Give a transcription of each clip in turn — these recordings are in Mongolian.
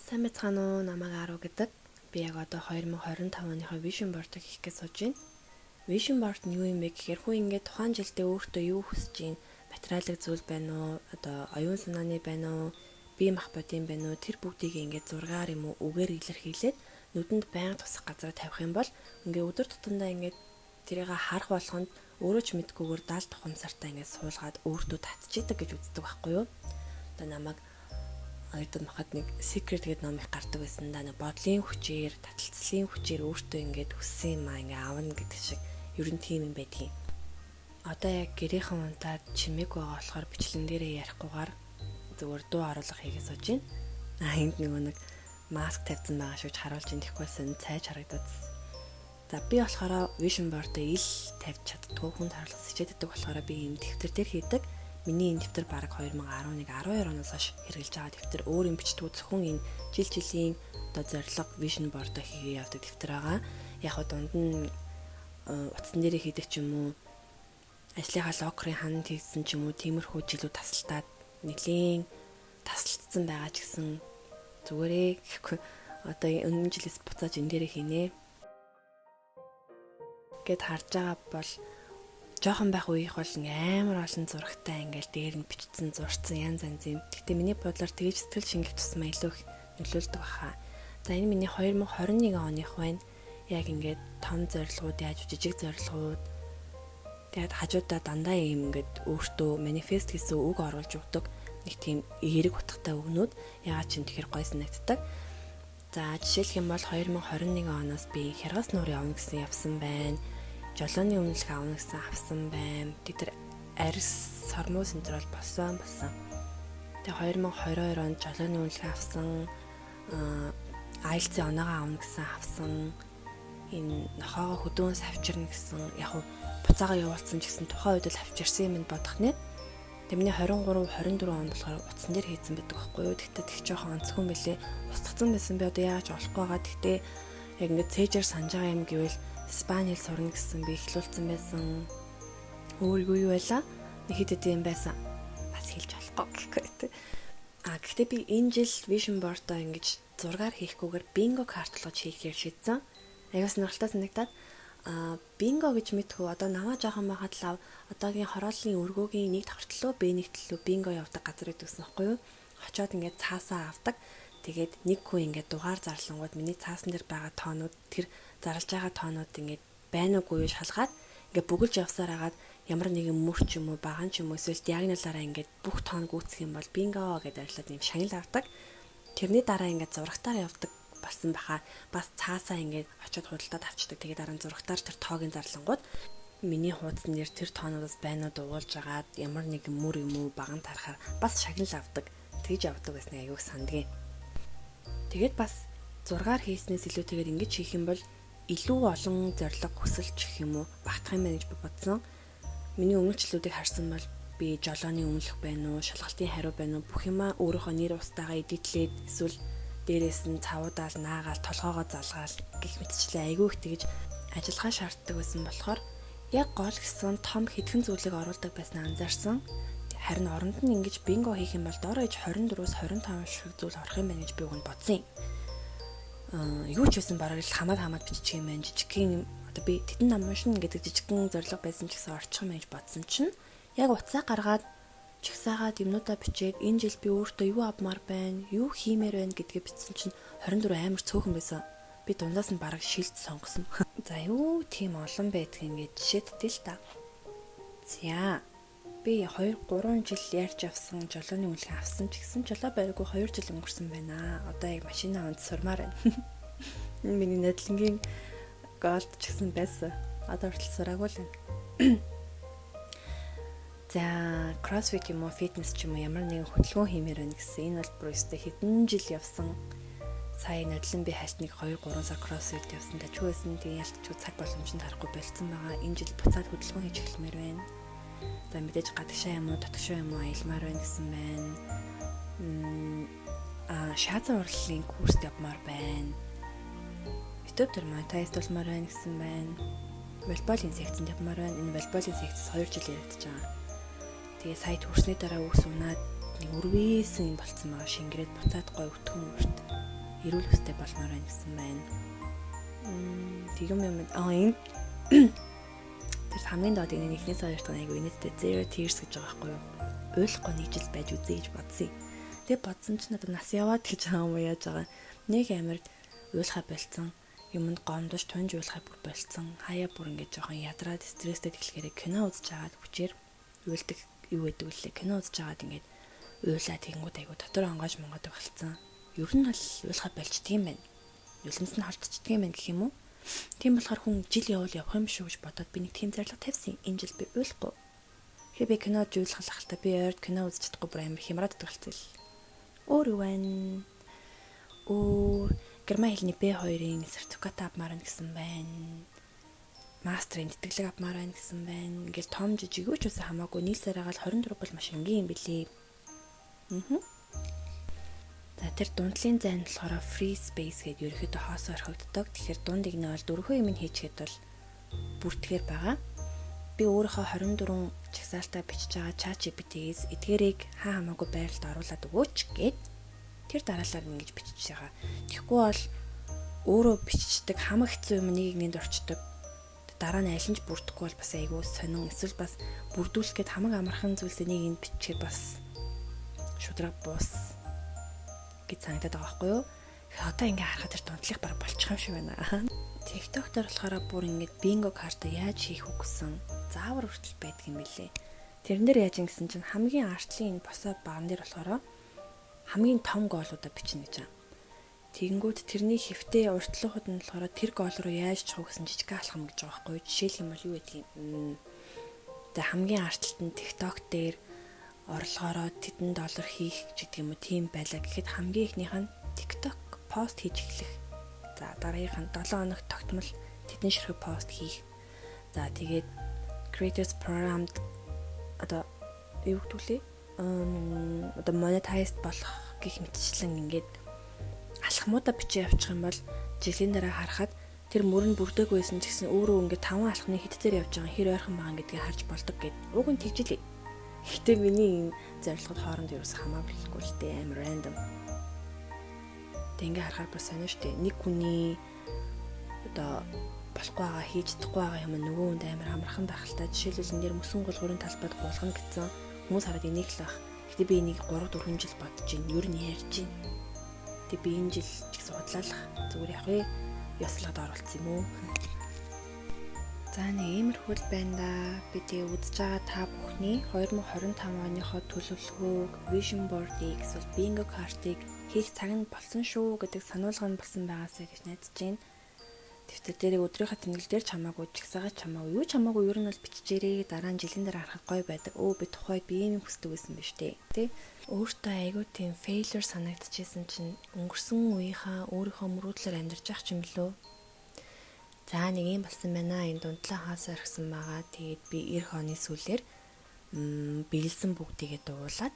Сайн байцгаана уу? Намайг Ару гэдэг. Би яг одоо 2025 оныхоо Vision Board-ыг хийх гэж сууж байна. Vision Board нь юу юм бэ гэхээр хүн ингээд тухайн жилдээ өөртөө юу хүсэж байна? Материалын зүйл байна уу? Одоо оюун санааны байна уу? Бие махбодын байна уу? Тэр бүгдийг ингээд зургаар юм уу үгээр илэрхийлээд нүдэнд байнга тусах газар тавих юм бол ингээд өдөр тутамдаа ингээд тэрийг харах болгонд өөрөө ч мэдгүйгээр 70 тухамсартаа ингээд суулгаад өөртөө татчихдаг гэж үздэг байхгүй юу? Одоо намайг ойрдон махад нэг secret гэдэг ном их гардаг байсан да, нэг бодлын хүчээр, таталцлын хүчээр өөртөө ингээд хүссэн юм ингээд авна гэдэг шиг ер нь тийм юм байдгийн. Одоо яг гэрийнхэн унтаад чимээг байгаа болохоор бичлэн дээрээ ярихгүйгээр зүгээр дуу оруулах хийгээ сууж байна. Энд нэг маск тавьсан байгаа шүүж харуулж ин тэгэхгүйсэн цайж харагдаад. За би болохоор Vision Board-ыг ил тавьж чаддгүй, хүнд харуулах сэжээддэг болохоор би ийм дэвтэр дээр хийдэг. Миний энэ дэвтэр баг 2011-12 оноос хойш хэрэгжилж байгаа дэвтэр. Өөр юм бичдэггүй, зөвхөн энэ жилийн одоо зорилго Vision Board-ыг хийгээ явдаг дэвтэр байгаа. Яг хоо дунд нь утсан дээрээ хийдэг ч юм уу, ажлынхаа локерын хананд хийсэн ч юм уу, тиймэрхүү жилүүд тасалтаад нэлийн тасалдсан байгаа ч гэсэн зүгээрээ гэхгүй одоо өнөөдөр жилээс буцааж энэ дээрээ хийнэ гэд харж байгаа бол жоохон байх үеих бол амар олон зурагтай ингээл дээр нь бичсэн, зурцсан янз янз юм. Гэхдээ миний бодлоор тэгж сэтгэл шингэх тусмаа илүү их нөлөөлдөг баха. За энэ миний 2021 оных байна. Яг ингээд том зорилгууд, яаж жижиг зорилгууд. Тэгээд хажуудаа дандаа юм ингээд өөртөө манифест гэсэн үг оруулж өгдөг. Нэг тийм эерэг утгатай үгнүүд ягаад ч юм тэгэхээр гой санагддаг. За жишээлх юм бол 2021 оноос би хяргас нуурын авна гэсэн явсан байна. Жолооны өмнөлөх авна гэсэн авсан байна. Тэр арьс сормоо синдрол болсон. Тэгээ 2022 онд жолооны өмнөлөх авсан. IELTS-ийн оноогоо авна гэсэн авсан. Энэ нохоогоо хөдөөнс авчирна гэсэн яг хуу буцаага явуулсан ч гэсэн тухайн үед л авчирсан юм бодох нэ. Тэмний 23 24 онд болохоор утсан дээр хийцэн байдаг байхгүй юу. Тэгтээ тэг жоохон онцгой мөлий устгацсан байсан би одоо яаж олохгүй байгаа. Тэгтээ яг ингээд цээжээр санаж байгаа юм гэвэл Спанил сурна гэсэн би эхлүүлсэн байсан. Өөрийгөө юу байла? Нэг хэд юм байсан. Бас хэлж болохгүй гэхгүй. Гэхдээ би энэ жил Vision Board-аа ингэж зургаар хийхгүйгээр бинго картлаж хийхээр шийдсэн. Аяас нэрхэлтэй санагдаад бинго гэж мэдхүү одоо намаа жоохон байхад л одоогийн хорооллын өргөөгийн нэг давхартлуу B1 төлөө бинго явдаг газар гэдэгсэн байхгүй юу? Очоод ингээд цаасаа авдаг. Тэгээд нэг хүн ингээд дугаар зарлангууд миний цаасан дээр байгаа тоонууд тэр зарлж байгаа тоонууд ингээд байна уугүй шалгаад ингээд бүгэлж явсаар хагаад ямар нэгэн мөр ч юм уу баган ч юм уу эсвэл диагоналаараа ингээд бүх тоон гүйцэх юм бол бинго гэдээ арилаад юм шагнал авдаг. Тэрний дараа ингээд зурагтаар явдаг болсон баха. Бас цаасаа ингээд очиод худалдаад авчдаг. Тэгээд дараа нь зурагтаар тэр тоогийн зарлангууд миний хуудсан дээр тэр тоонуудаас байнууд уулж агаад ямар нэгэн мөр юм уу баган тарахаар бас шагнал авдаг. Тэгж явдаг гэсэн аюух сандгийн. Тэгээд бас зургаар хийснээс илүүтэйгээр ингэж хийх юм бол илүү олон зориг хүсэлч гэх юм уу багтах юм байна гэж би бодсон. Миний өмнөчлүүдийг харсан бол би жолооны өмнөх байна уу, шалгалтын хариу байна уу бүх юмаа өөрийнхөө нэр устаагаа эдитлээд эсвэл дээрээс нь цавуудаал наагаал толгоогоо залгаал гэх мэтчлээ айгүй их тэгж ажиллагаа шаарддаг байсан болохоор яг гол гэсэн том хэдхэн зүйлийг оруулдаг байснаа анзаарсан. Харин оронд нь ингэж бинго хийх юм бол дороо иж 24-өөс 25 шиг зүйл орох юм байна гэж би өгөн бодсон. Юу ч байсан бараг л хамаад бичих юм байна. Жижигхэн одоо би тэтэн нам уншин гэдэг жижигхэн зориг байсан ч гэсэн орчих юм гэж бодсон чинь яг уцаа гаргаад чигсаагаад юмнуудаа бичээд энэ жил би өөртөө юу авмаар байна, юу хиймээр байна гэдгээ бичсэн чинь 24 амар цөөхөн байсан. Би дундаас нь бараг шилд сонгосон. За юу тийм олон байдаг ингэж жишээдтэй л та. За би 2-3 жил ярьж авсан жолооны үнэлгээ авсан ч гэсэн жолоо байргүй 2 жил өнгөрсөн байна. Одоо яг машина онд сурмаар байна. Энэ миний надлангийн голд ч гэсэн байсан. Одоо хүртэл сураагүй л байна. За CrossFit юм уу, фитнес ч юм уу ямар нэгэн хөдөлгөөн хиймээр байна гэсэн энэ бол бүр өстэй хэдэн жил явсан. Сая надлан би хальт нэг 2-3 сар CrossFit явсан. Тажгүй байсан. Тэгээ ялтчгүй цаг боломжинд харахгүй болцсон байгаа. Энэ жил буцаад хөдөлгөөн хийж эхлэмээр байна. За мэдээж гадагшаа юм уу, дотгошоо юм уу аялмаар байна гэсэн байна. Шаазан урлалын курст явмаар байна. YouTube дээр монетайз болмоор байна гэсэн байна. Волейболын секцэнд явмаар байна. Энэ волейболын секцэс 2 жил яригдаж байгаа. Тэгээ сая төрсний дараа үс унаад нэг өрвээсэн юм болцсон байгаа шингэрээд буцаад гой өтгөн урт. эрүүл хөстэй болмоор байна гэсэн байна. Тэгюм юм энэ тэр хамгийн доод энэ эхнээс хоёр дахь айгу инээдтэй Zero Tears гэж байгаа байхгүй юу? Уйлахгүй нэг жил байж үзье гэж бодсон. Тэгээ бодсон чинь надад нас яваад гэж байгаа юм яаж байгаа. Нэг амир уйлахаа болцсон. Юмд гомдож тунж уйлахаа бүр болцсон. Хаяа бүр ингэж жоохон ядраад стресстэй тэглэхээр кино үзэж байгаад хүчээр уйлдаг юу гэдэг үлээ. Кино үзэж байгаад ингэж уйлаа тэгэнгүүт айгу дотор онгоож монгодог болцсон. Ер нь бол уйлахаа болчдөг юм байна. Нулимс нь холдчихдаг юм байна гэх юм уу? Тийм болохоор хүн жил явах юм шүү гэж бодоод би нэг тийм зарлага тавьсан. Энэ жил би уйлахгүй. Би кино жуулах л би ойрд кино үзэж чадахгүй бүр амар хямраад идэлцэл. Өөр юу вэ? Герман хэлний B2-ын сертификат авмаар байна гэсэн байна. Мастерын тэтгэлэг авмаар байна гэсэн байна. Ингээл том жижиг юу ч үсэн хамаагүй нийлсээр агаал 24 бол маш энгийн юм билий. За тэр дундлын зайн болохоор free space гэдэг ерөөхдөө хоосоо орхигддог. Тэгэхээр дундыг нь бол дөрвөн юм хийчихэд бол бүртгэр байгаа. Би өөрийнхөө 24 чагсаалтаа бичиж байгаа ChatGPT-ээс эдгээрийг хамаагүй байралд оруулаад өгөөч гэд тэр дараалал ингэж бичиж байгаа. Тэгэхгүй бол өөрөө биччихдэг хамаг хэцүү юм нэг нэнд орчдөг. Дараа нь аль нь ч бүрдэхгүй бол бас айгүй сонин эсвэл бас бүрдүүлэх гээд хамаг амархан зүйлсээ нэг энд биччихээр бас шудраг буус гэж санагдаад байгаа байхгүй юу? Одоо ингээ харахад тэр дундлих баг болчих юм шиг байна. TikTok дээр болохоор бүр ингээд бинго карта яаж хийх үг гэсэн заавар хүртэл байдаг юм билээ. Тэрэн дээр яаж ингэсэн чинь хамгийн артлын энэ босоо баган дээр болохоор хамгийн том гоолуудаа бичнэ гэж байна. Тэгэнгүүт тэрний хэвтэй уртлахууд нь болохоор тэр гоол руу яаж чухав гэсэн жижиг алхам гэж байгаа байхгүй юу? Жишээлх юм бол юу гэдэг юм? Тэгээ хамгийн артлт нь TikTok дээр орлогоороо $1 хийх гэдэг юм уу тийм байлаа гэхэд хамгийн ихнийх нь TikTok пост хийж эхлэх. За дараагийнх нь 7 хоног тогтмол тэдэн ширхэг пост хийх. За тэгээд Creators Programmed одоо юу гэдүүлээ? Одоо monetized болох гэх мэтчлэн ингээд алхмуудаа бичиж явуучих юм бол жилийн дараа харахад тэр мөрөнд бүрдээгүйсэн ч гэсэн өөрөө ингээд 5 алхмын хэд дээр явж байгаа хэр ойрхон байгаа гэдгийг харж болдог гэд. Уг нь тэгжилээ. Гэхдээ миний энэ зорилгод хооронд юу ч хамаагүй л дээ амар random. Тэг ингээ харахаар бас сонио штэ. Нэг хүний одоо болохгүй байгаа хийж чадахгүй байгаа юм нөгөө хүнд амар амархан дахалтай. Жишээлбэл энэ дэр мөсөн гулгуурын талбайд гулгана гэсэн хүмүүс хараад энийг л ах. Гэтэ би энийг 3-4 жил бодож байна. Ер нь ярьж байна. Тэг би энэ жил ч гэсэн худлаалах зүгээр явах вэ? Ёслоод оруулсан юм уу? За нэг иймэрхүү л байна да. Би тэгээ үзэж байгаа та бүхний 2025 оныхоо төлөвлөгөөг, vision board-ыг эсвэл bingo card-ыг хийх цаг нь болсон шүү гэдэг сануулга нь болсон байгаасаа гэж найдаж байна. Дэвтэр дээр өдрийнхөө тэмдэглэл дээр чамаагүй, чагсаагаа чамаагүй, юу чамаагүй ер нь бол биччихээрээ дараа нь жилийн дараа харахад гоё байдаг. Би тухайд би ийм хүсдэг байсан биз дээ. Тэ? Өөртөө айгүй тийм failure санагдчихсэн чинь өнгөрсөн үеийнхаа өөрийнхөө мөрөөдлөөр амьдарч явах юм билүү? За нэг юм болсон байна. Энэ дундлаа хаасаа орхисон байгаа. Тэгээд би 90 оны сүүлээр бэлсэн бүгдийгээ дуулаад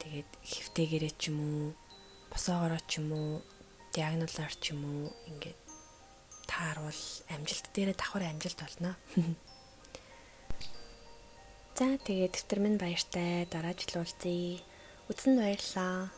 тэгээд хэвтээгээрээ ч юм уу, босоогоороо ч юм уу, диагналаар ч юм уу ингээд таарвал амжилт дээрээ давхар амжилт болно. За тэгээд дэвтэр минь баяртай. Дараа жил уулзъя. Үзсэнд баярлалаа.